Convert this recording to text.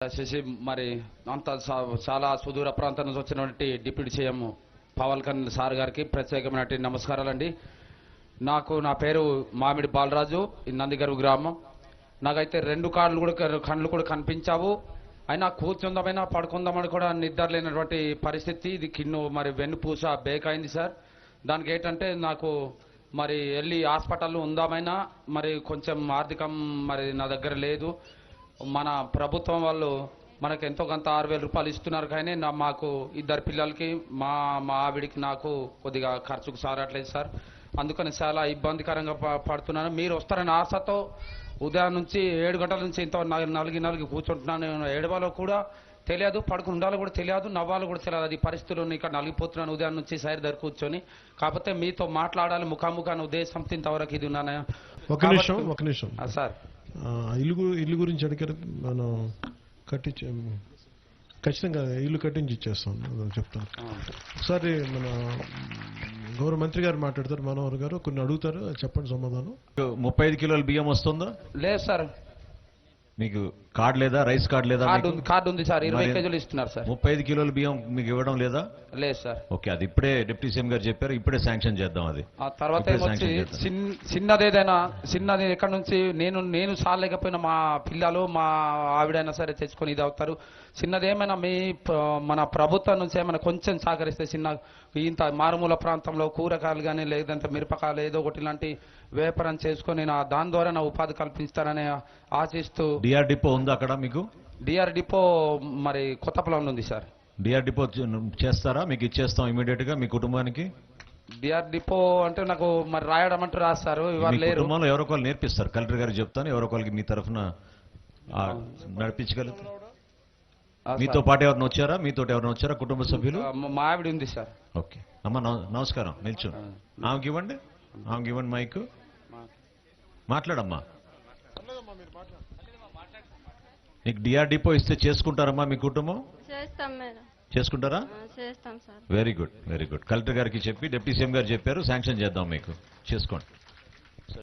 చేసి మరి అంత చాలా సుదూర ప్రాంతం నుంచి వచ్చినటువంటి deputy CM Pawan Kalyan sir గారికి ప్రత్యేకమైనటువంటి నమస్కారాలండి. నా పేరు మామిడి బాలరాజు, నందిగరు గ్రామం. నాకైతే రెండు కళ్ళు కూడా కనిపించావు. అయినా కూర్చుందామైనా పడుకుందామని కూడా నిద్ర లేనటువంటి పరిస్థితి. ఇది కిన్ను మరి వెన్నుపూస బేకైంది సార్. దానికి ఏంటంటే నాకు మరి వెళ్ళి హాస్పిటల్లో ఉందామైనా మరి కొంచెం ఆర్థికం మరి నా దగ్గర లేదు. మన ప్రభుత్వం వాళ్ళు మనకు ఎంతో కొంత 6,000 రూపాయలు ఇస్తున్నారు. కానీ మాకు ఇద్దరు పిల్లలకి మా ఆవిడికి నాకు కొద్దిగా ఖర్చుకు సారట్లేదు సార్. అందుకని చాలా ఇబ్బందికరంగా పడుతున్నాను. మీరు వస్తారని ఆశతో ఉదయం నుంచి 7 గంటల నుంచి ఇంత నలిగి కూర్చుంటున్నాను. ఏడవాలో కూడా తెలియదు, పడుకుని ఉండాలో కూడా తెలియదు, నవ్వాలో కూడా తెలియదు. అది పరిస్థితుల్లో ఇక్కడ నలిగిపోతున్నాను ఉదయం నుంచి సైడ్ దగ్గర కూర్చొని. కాకపోతే మీతో మాట్లాడాలి ముఖాముఖాన ఉద్దేశంతో ఇంతవరకు ఇది ఉన్నాను. ఒక నిమిషం సార్, ఇల్లు గురించి అడిగారు. మనం ఖచ్చితంగా ఇల్లు కట్టించి ఇచ్చేస్తాం, చెప్తాను. ఒకసారి మన గౌరవ మంత్రి గారు మాట్లాడతారు, మనోహర్ గారు కొన్ని అడుగుతారు, చెప్పండి సమాధానం. 35 కిలోల బియ్యం వస్తుందా? లేదు సార్. మీకు కార్డు లేదా? రైస్ కార్డు లేదా? కార్డు ఉంది సార్. 20 కేజీలు ఇస్తున్నారు సార్. 35 కిలోల బియ్యం మీకు ఇవ్వడం లేదా? లేదు సార్. ఓకే, అది ఇప్పుడే డిప్యూటీ సీఎం గారు చెప్పారు, ఇప్పుడే శాంక్షన్ చేద్దాం. అది తర్వాత చిన్నది ఎక్కడి నుంచి నేను సాలేకపోయినా మా పిల్లలు మా ఆవిడైనా సరే తెచ్చుకొని ఇది అవుతారు. చిన్నది ఏమైనా మన ప్రభుత్వం నుంచి ఏమైనా కొంచెం సహకరిస్తే చిన్న ఇంత మారుమూల ప్రాంతంలో కూరగాయలు కానీ లేదంటే మిరపకాయలు ఏదో ఒకటి ఇలాంటి వ్యాపారం చేసుకొని దాని ద్వారా నా ఉపాధి కల్పిస్తారని ఆశిస్తూ. డిఆర్ డిపో ఉందా అక్కడ మీకు? డిఆర్ డిపో మరి కొత్తపల్లిలో ఉంది సార్. డిఆర్ డిపో చేస్తారా? మీకు ఇచ్చేస్తాం ఇమీడియట్ గా మీ కుటుంబానికి. డిఆర్ డిపో అంటే నాకు మరి రాయడం అంటూ రాస్తారు. కుటుంబంలో ఎవరో ఒకరు నేర్పిస్తారు. కలెక్టర్ గారు చెప్తాను, ఎవరో ఒకరికి మీ తరఫున నడిపించగలుగుతారు. మీతో పాటు ఎవరిని వచ్చారా? మీతో ఎవరైనా వచ్చారా కుటుంబ సభ్యులు? మా ఆవిడ ఉంది సార్. ఓకే అమ్మ, నమస్కారం. నిల్చు. ఆమెకి ఇవ్వండి మైక్. మాట్లాడమ్మా. మీకు డిఆర్ డిపో ఇస్తే చేసుకుంటారమ్మా మీ కుటుంబం? చేసుకుంటారా? Very good. కలెక్టర్ గారికి చెప్పి డిప్యూటీ సీఎం గారు చెప్పారు, శాంక్షన్ చేద్దాం మీకు, చేసుకోండి.